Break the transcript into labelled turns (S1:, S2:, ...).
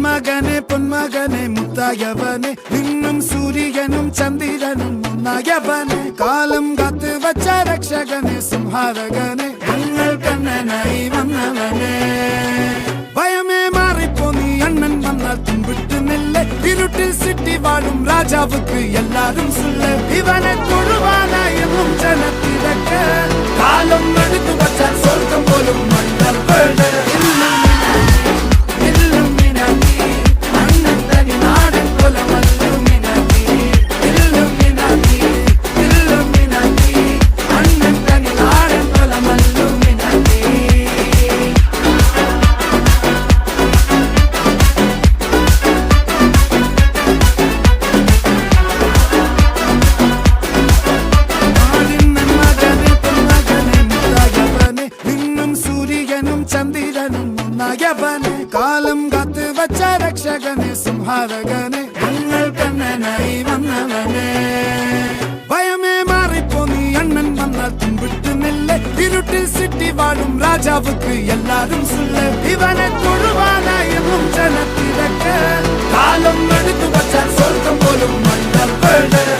S1: നന്മകനെ പൊന്മകനെ മുത്തായവനെ നിന്നും സൂര്യനും ചന്ദ്രനും ഒന്നായവനെ കാലം കാത്ത് വച്ച രക്ഷകനെ സംഹാരകനെ ഞങ്ങൾ കണ്ണനായി വന്നവനെ ഭയമേ മാറിപ്പോ നീ അണ്ണൻ വന്നാൽ തുമ്പിട്ട് നില്ല ഇരുട്ടിൽ സിറ്റി വാഴും രാജാവുക്ക് എല്ലാരും സുല്ല ഇവനെ തൊഴുവാനായി എന്നും ജനത്തിരക്ക് കാലം എടുത്തു വച്ചാൽ സ്വർഗം പോലും മണ്ണർ വീട് ചന്ദ്രനും ഒന്നായവനെ കാലം കാത്ത് വച്ച രക്ഷകനെ സംഹാരകനെ ഞങ്ങൾ കണ്ണനായി വന്നവനെ ഭയമേ മാറിപ്പോ നീ അണ്ണൻ വന്നാൽ തുമ്പിട്ട് നില്ല ഇരുട്ടിൽ സിറ്റി വാഴും രാജാവുക്ക് എല്ലാരും സുല്ല ഇവനെ തൊഴുവാനായി എന്നും ജനത്തിരക്ക് കാലം എടുത്തു വച്ചാൽ സ്വർഗം പോലും മണ്ണർ വീട്